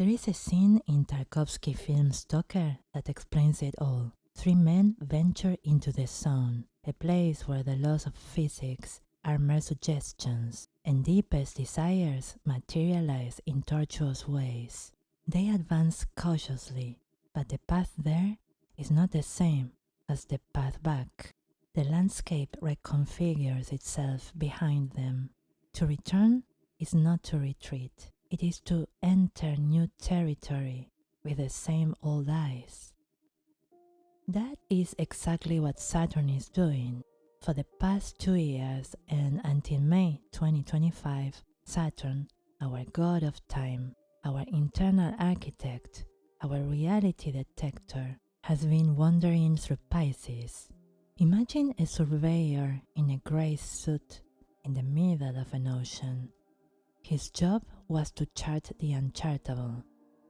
There is a scene in Tarkovsky film Stalker that explains it all. Three men venture into the zone, a place where the laws of physics are mere suggestions, and deepest desires materialize in tortuous ways. They advance cautiously, but the path there is not the same as the path back. The landscape reconfigures itself behind them. To return is not to retreat, it is to enter new territory with the same old eyes. That is exactly what Saturn is doing. For the past 2 years and until May 2025, Saturn, our god of time, our internal architect, our reality detector, has been wandering through Pisces. Imagine a surveyor in a grey suit in the middle of an ocean. His job was to chart the unchartable,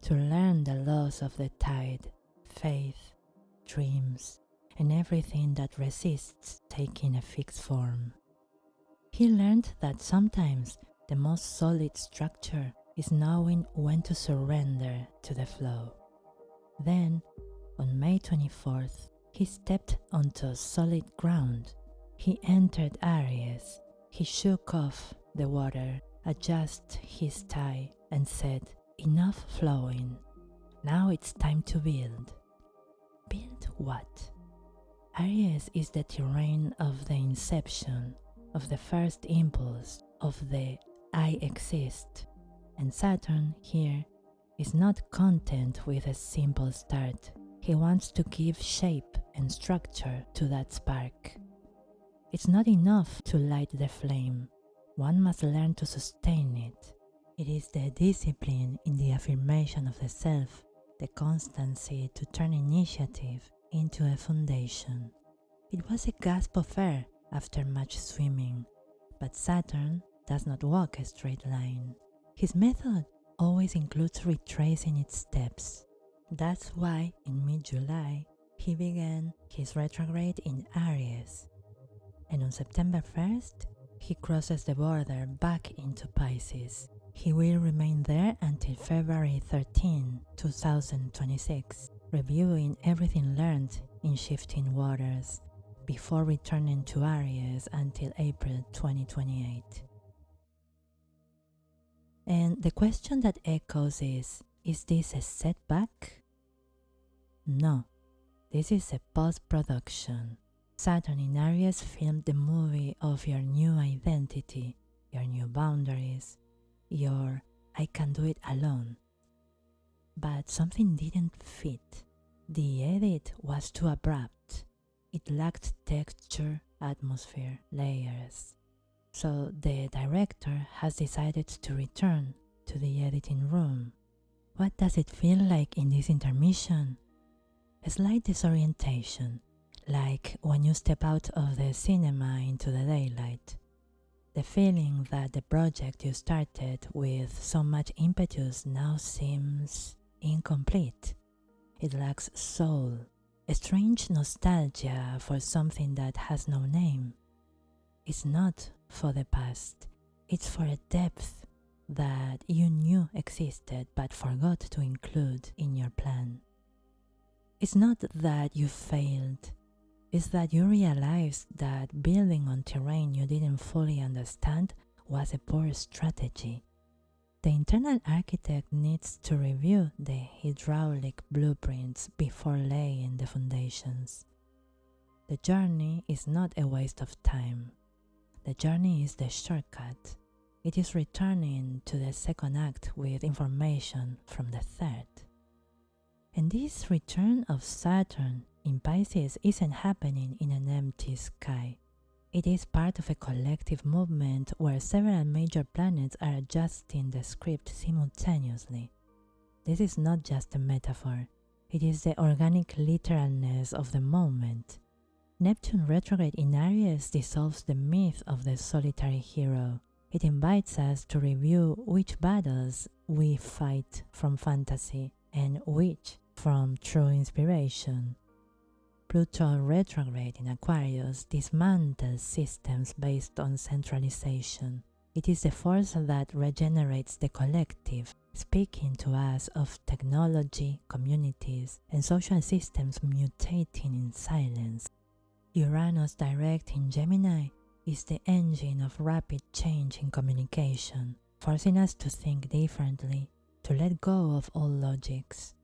to learn the laws of the tide, faith, dreams, and everything that resists taking a fixed form. He learned that sometimes the most solid structure is knowing when to surrender to the flow. Then, on May 24th, he stepped onto solid ground. He entered Aries. He shook off the water, adjusted his tie, and said, "Enough flowing. Now it's time to build." Build what? Aries is the terrain of the inception, of the first impulse, of the I exist. And Saturn here is not content with a simple start. He wants to give shape and structure to that spark. It's not enough to light the flame. One must learn to sustain it. It is the discipline in the affirmation of the self, the constancy to turn initiative into a foundation. It was a gasp of air after much swimming, but Saturn does not walk a straight line. His method always includes retracing its steps. That's why in mid-July he began his retrograde in Aries, and on September 1st he crosses the border back into Pisces. He will remain there until February 13, 2026, reviewing everything learned in shifting waters, before returning to Aries until April 2028. And the question that echoes is this a setback? No, this is a post-production. Saturn in Aries filmed the movie of your new identity, your new boundaries, your I can do it alone. But something didn't fit. The edit was too abrupt. It lacked texture, atmosphere, layers. So the director has decided to return to the editing room. What does it feel like in this intermission? A slight disorientation, like when you step out of the cinema into the daylight. The feeling that the project you started with so much impetus now seems incomplete. It lacks soul, a strange nostalgia for something that has no name. It's not for the past, it's for a depth that you knew existed but forgot to include in your plan. It's not that you failed, it's that you realized that building on terrain you didn't fully understand was a poor strategy. The internal architect needs to review the hydraulic blueprints before laying the foundations. The journey is not a waste of time. The journey is the shortcut. It is returning to the second act with information from the third. And this return of Saturn in Pisces isn't happening in an empty sky. It is part of a collective movement where several major planets are adjusting the script simultaneously. This is not just a metaphor, it is the organic literalness of the moment. Neptune retrograde in Aries dissolves the myth of the solitary hero. It invites us to review which battles we fight from fantasy and which from true inspiration. Pluto retrograde in Aquarius dismantles systems based on centralization. It is the force that regenerates the collective, speaking to us of technology, communities, and social systems mutating in silence. Uranus direct in Gemini is the engine of rapid change in communication, forcing us to think differently, to let go of all logics.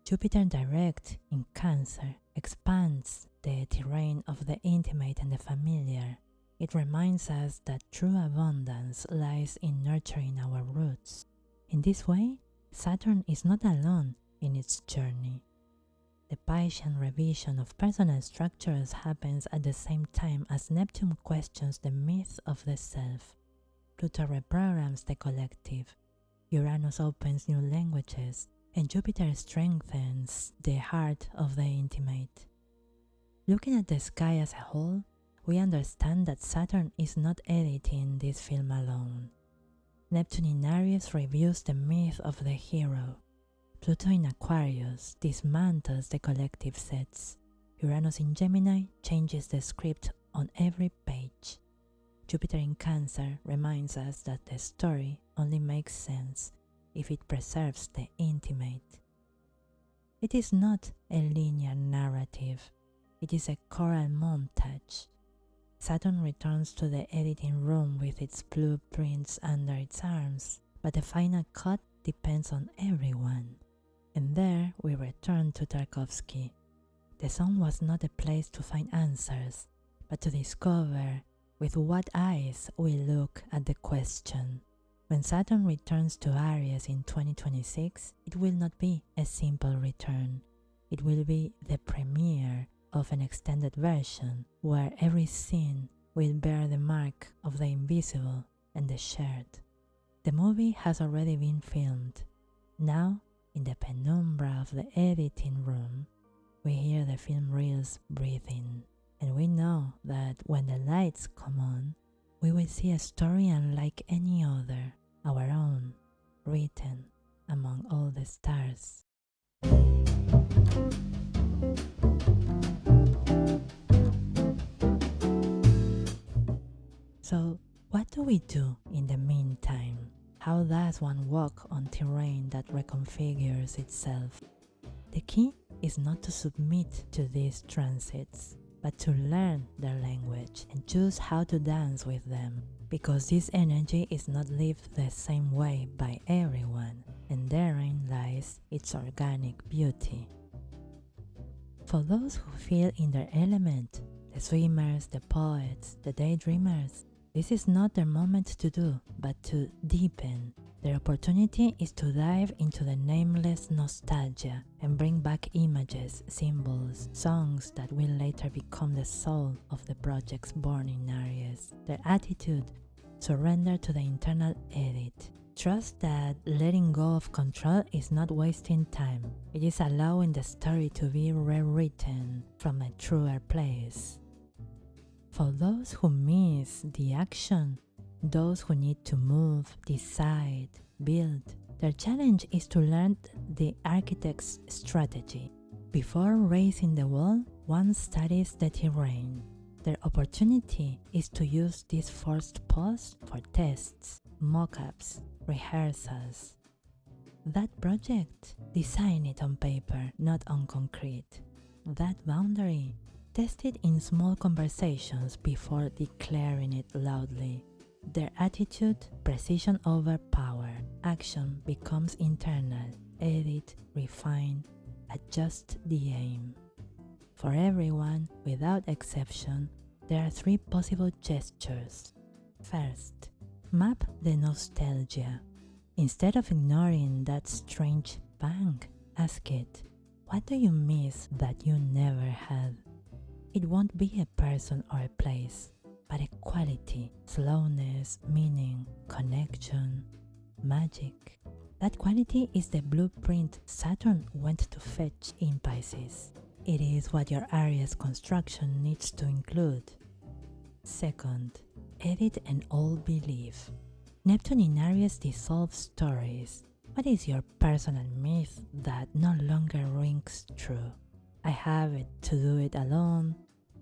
Jupiter direct in Cancer expands the terrain of the intimate and the familiar. It reminds us that true abundance lies in nurturing our roots. In this way, Saturn is not alone in its journey. The Piscean revision of personal structures happens at the same time as Neptune questions the myth of the self. Pluto reprograms the collective. Uranus opens new languages, and Jupiter strengthens the heart of the intimate. Looking at the sky as a whole, we understand that Saturn is not editing this film alone. Neptune in Aries reviews the myth of the hero. Pluto in Aquarius dismantles the collective sets. Uranus in Gemini changes the script on every page. Jupiter in Cancer reminds us that the story only makes sense if it preserves the intimate. It is not a linear narrative, it is a choral montage. Saturn returns to the editing room with its blueprints under its arms, but the final cut depends on everyone. And there we return to Tarkovsky. The song was not a place to find answers, but to discover with what eyes we look at the question. When Saturn returns to Aries in 2026, it will not be a simple return. It will be the premiere of an extended version where every scene will bear the mark of the invisible and the shared. The movie has already been filmed. Now, in the penumbra of the editing room, we hear the film reels breathing, and we know that when the lights come on, we will see a story unlike any other, our own, written among all the stars. So, what do we do in the meantime? How does one walk on terrain that reconfigures itself? The key is not to submit to these transits, but to learn their language and choose how to dance with them, because this energy is not lived the same way by everyone, and therein lies its organic beauty. For those who feel in their element, the swimmers, the poets, the daydreamers, this is not their moment to do, but to deepen. Their opportunity is to dive into the nameless nostalgia and bring back images, symbols, songs that will later become the soul of the projects born in Aries. Their attitude, surrender to the internal edit. Trust that letting go of control is not wasting time. It is allowing the story to be rewritten from a truer place. For those who miss the action, those who need to move, decide, build, their challenge is to learn the architect's strategy. Before raising the wall, one studies the terrain. Their opportunity is to use this forced pause for tests, mock-ups, rehearsals. That project, design it on paper, not on concrete. That boundary, test it in small conversations before declaring it loudly. Their attitude, precision over power. Action becomes internal. Edit, refine, adjust the aim. For everyone, without exception, there are 3 possible gestures. First, map the nostalgia. Instead of ignoring that strange bang, ask it, what do you miss that you never had? It won't be a person or a place, but a quality, slowness, meaning, connection, magic. That quality is the blueprint Saturn went to fetch in Pisces. It is what your Aries construction needs to include. Second, edit an old belief. Neptune in Aries dissolves stories. What is your personal myth that no longer rings true? I have it to do it alone.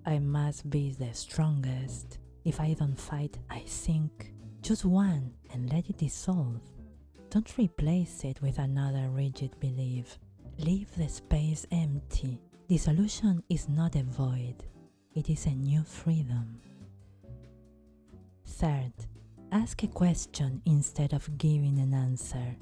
I must be the strongest. If I don't fight, I sink. Choose one and let it dissolve. Don't replace it with another rigid belief. Leave the space empty. The solution is not a void, it is a new freedom. Third, ask a question instead of giving an answer.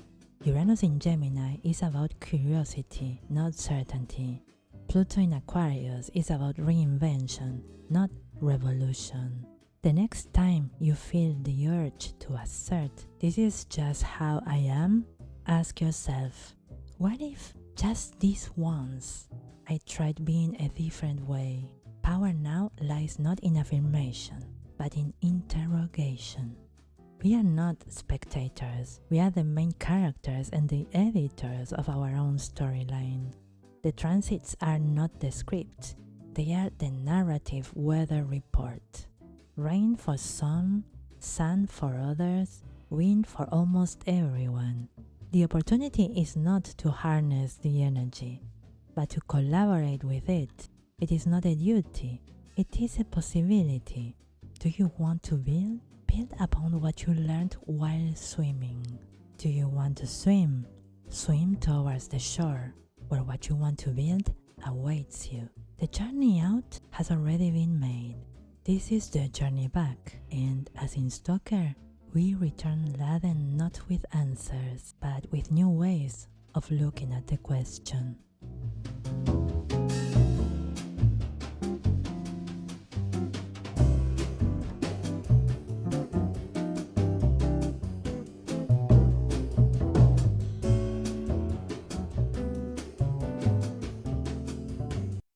Uranus in Gemini is about curiosity, not certainty. Pluto in Aquarius is about reinvention, not revolution. The next time you feel the urge to assert, "This is just how I am," ask yourself, what if just this once I tried being a different way? Power now lies not in affirmation, but in interrogation. We are not spectators, we are the main characters and the editors of our own storyline. The transits are not the script, they are the narrative weather report. Rain for some, sun for others, wind for almost everyone. The opportunity is not to harness the energy, but to collaborate with it. It is not a duty, it is a possibility. Do you want to build? Build upon what you learned while swimming. Do you want to swim? Swim towards the shore, where what you want to build awaits you. The journey out has already been made. This is the journey back, and as in Stalker, we return laden not with answers, but with new ways of looking at the question.